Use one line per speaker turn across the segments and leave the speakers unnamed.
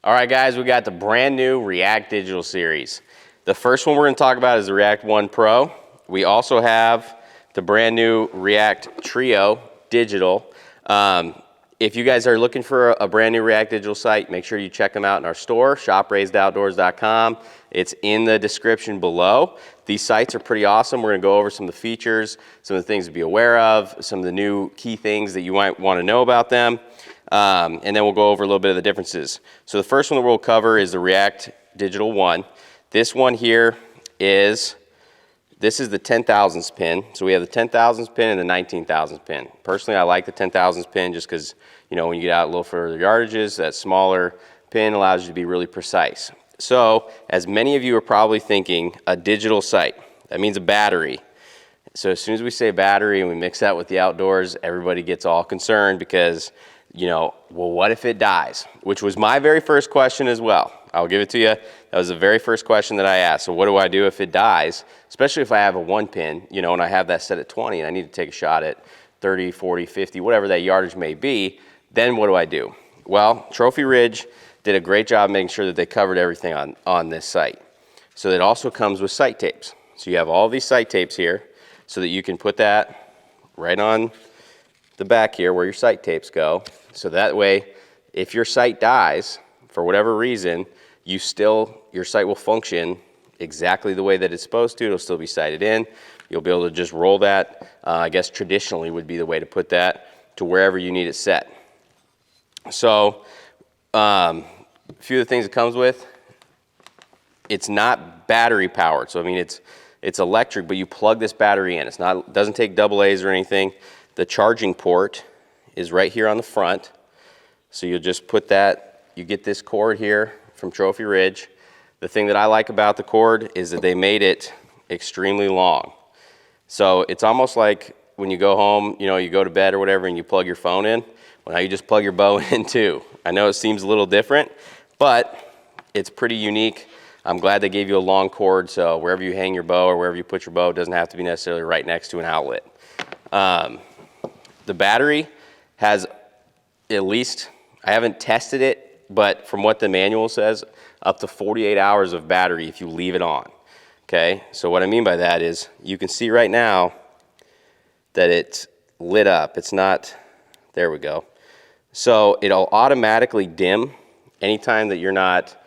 All right, guys, we got the brand new React Digital series. The first one we're going to talk about is the React 1 Pro. We also have the brand new React Trio Digital. If you guys are looking for a brand new React Digital site, make sure you check them out in our store, shopraisedoutdoors.com. It's in the description below. These sites are pretty awesome. We're going to go over some of the features, some of the things to be aware of, some of the new key things that you might want to know about them. And then we'll go over a little bit of the differences. So the first one that we'll cover is the React Digital 1. This one here is, this is the 10,000ths pin. So we have the 10,000ths pin and the 19,000ths pin. Personally, I like the 10,000ths pin just because, you know, when you get out a little further yardages, that smaller pin allows you to be really precise. So as many of you are probably thinking, a digital site, that means a battery. So as soon as we say battery and we mix that with the outdoors, everybody gets all concerned because, you know, well, what if it dies? Which was my very first question as well. I'll give it to you. That was the very first question that I asked. So what do I do if it dies? Especially if I have a 1 pin, you know, and I have that set at 20 and I need to take a shot at 30, 40, 50, whatever that yardage may be, then what do I do? Well, Trophy Ridge did a great job making sure that they covered everything on this site. So it also comes with site tapes. So you have all these site tapes here so that you can put that right on the back here where your site tapes go. So that way, if your site dies, for whatever reason, your site will function exactly the way that it's supposed to. It'll still be sighted in. You'll be able to just roll that, I guess traditionally would be the way to put that, to wherever you need it set. So, a few of the things it comes with, it's not battery powered. So I mean, it's electric, but you plug this battery in. It doesn't take AA's or anything. The charging port is right here on the front. So you'll just put that, you get this cord here from Trophy Ridge. The thing that I like about the cord is that they made it extremely long. So it's almost like when you go home, you know, you go to bed or whatever and you plug your phone in. Well, now you just plug your bow in too. I know it seems a little different, but it's pretty unique. I'm glad they gave you a long cord, so wherever you hang your bow or wherever you put your bow, it doesn't have to be necessarily right next to an outlet. The battery has at least, I haven't tested it, but from what the manual says, up to 48 hours of battery if you leave it on. Okay, so what I mean by that is you can see right now that it's lit up. It's not, there we go. So it'll automatically dim anytime that you're not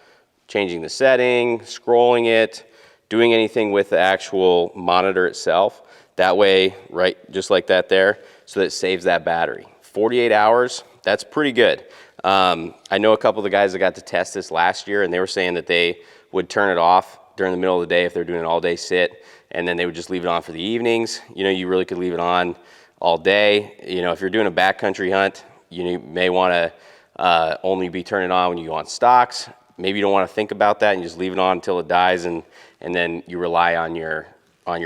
changing the setting, scrolling it, doing anything with the actual monitor itself. That way, right, just like that there, so that it saves that battery. 48 hours, that's pretty good. I know a couple of the guys that got to test this last year, and they were saying that they would turn it off during the middle of the day if they're doing an all-day sit, and then they would just leave it on for the evenings. You know, you really could leave it on all day. You know, if you're doing a backcountry hunt, you may want to only be turning it on when you go on stocks. Maybe you don't want to think about that and just leave it on until it dies, and then you rely on your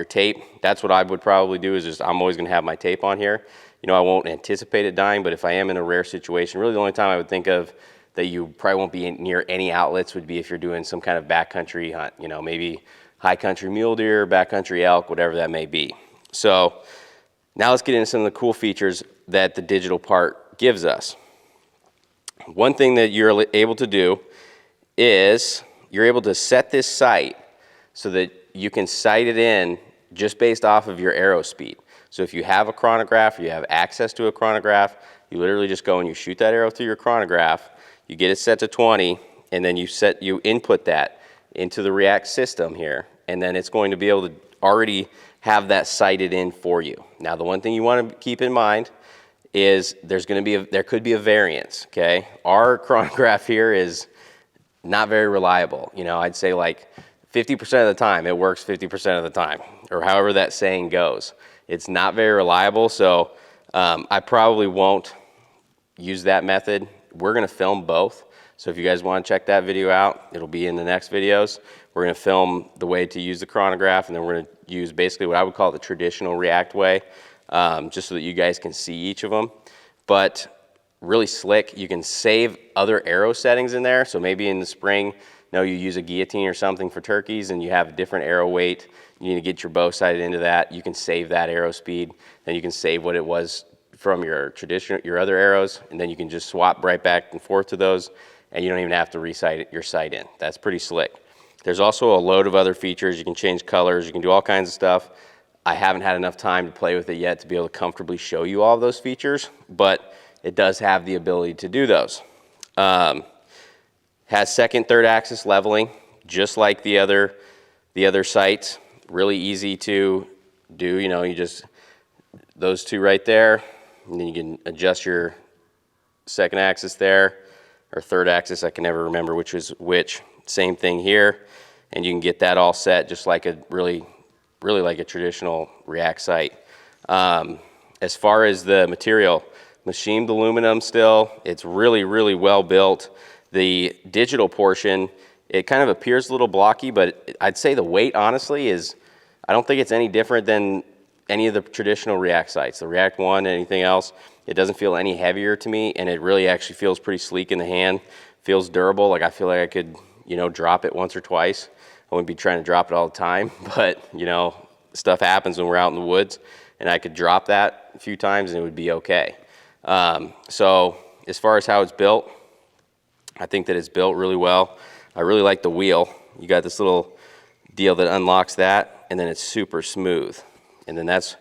tape. That's what I would probably do, is just I'm always going to have my tape on here. You know, I won't anticipate it dying, but if I am in a rare situation, really the only time I would think of that you probably won't be near any outlets would be if you're doing some kind of backcountry hunt, you know, maybe high country mule deer, backcountry elk, whatever that may be. So now let's get into some of the cool features that the digital part gives us. One thing that you're able to do is you're able to set this sight so that you can sight it in just based off of your arrow speed. So if you have a chronograph or you have access to a chronograph, you literally just go and you shoot that arrow through your chronograph, you get it set to 20, and then you input that into the React system here, and then it's going to be able to already have that sighted in for you. Now the one thing you want to keep in mind is there could be a variance, okay? Our chronograph here is not very reliable. You know, I'd say like 50% of the time it works 50% of the time, or however that saying goes. It's not very reliable, so I probably won't use that method. We're going to film both, so if you guys want to check that video out, it'll be in the next videos. We're going to film the way to use the chronograph, and then we're going to use basically what I would call the traditional React way, just so that you guys can see each of them. But really slick. You can save other arrow settings in there, so maybe in the spring, you use a guillotine or something for turkeys and you have a different arrow weight, you need to get your bow sighted into that, you can save that arrow speed, then you can save what it was from your other arrows, and then you can just swap right back and forth to those, and you don't even have to resight your sight in. That's pretty slick. There's also a load of other features. You can change colors, you can do all kinds of stuff. I haven't had enough time to play with it yet to be able to comfortably show you all of those features, but it does have the ability to do those. Has second, third axis leveling, just like the other sights. Really easy to do. You know, you just, those two right there, and then you can adjust your second axis there, or third axis, I can never remember which is which. Same thing here, and you can get that all set just like a really like a traditional React sight. As far as the material, machined aluminum still, it's really well built. The digital portion, it kind of appears a little blocky, but I'd say the weight, honestly, is, I don't think it's any different than any of the traditional React sights. The React 1, anything else, it doesn't feel any heavier to me, and it really actually feels pretty sleek in the hand. Feels durable, like I feel like I could, you know, drop it once or twice. I wouldn't be trying to drop it all the time, but, you know, stuff happens when we're out in the woods, and I could drop that a few times and it would be okay. So as far as how it's built, I think that it's built really well. I really like the wheel. You got this little deal that unlocks that, and then it's super smooth. And then that's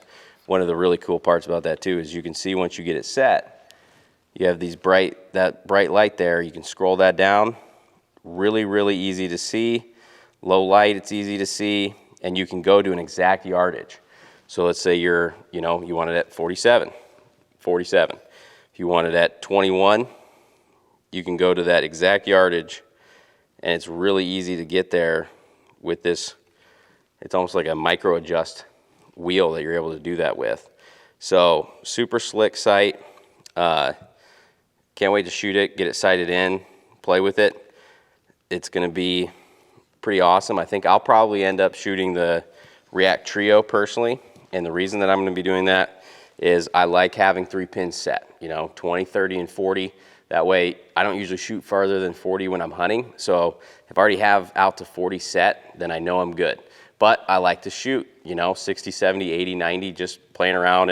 one of the really cool parts about that too, is you can see once you get it set, you have that bright light there. You can scroll that down. Really easy to see. Low light, it's easy to see, and you can go to an exact yardage. So let's say you want it at 47. If you want it at 21, you can go to that exact yardage, and it's really easy to get there with this. It's almost like a micro adjust wheel that you're able to do that with. So super slick sight. Can't wait to shoot it, get it sighted in, play with it. It's going to be pretty awesome. I think I'll probably end up shooting the React Trio personally, and the reason that I'm going to be doing that is I like having 3 pins set, 20, 30, and 40. That way, I don't usually shoot farther than 40 when I'm hunting. So if I already have out to 40 set, then I know I'm good. But I like to shoot, 60, 70, 80, 90, just playing around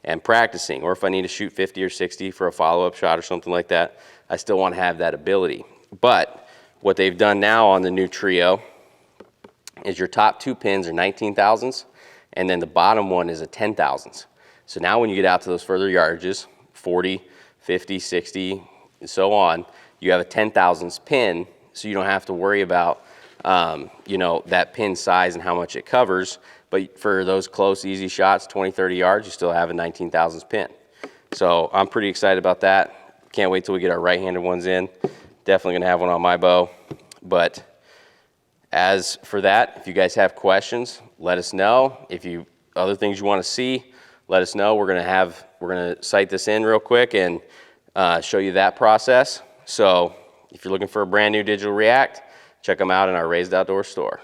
and practicing. Or if I need to shoot 50 or 60 for a follow-up shot or something like that, I still want to have that ability. But what they've done now on the new Trio is your top 2 pins are 19 thousandths, and then the bottom one is a 10 thousandths. So now when you get out to those further yardages, 40, 50, 60, and so on, you have a 10 thousandths pin, so you don't have to worry about that pin size and how much it covers. But for those close, easy shots, 20, 30 yards, you still have a 19 thousandths pin. So I'm pretty excited about that. Can't wait till we get our right-handed ones in. Definitely gonna have one on my bow. But as for that, if you guys have questions, let us know. If you other things you want to see, let us know. We're gonna sight this in real quick and show you that process. So if you're looking for a brand new digital React, check them out in our Raised Outdoors store.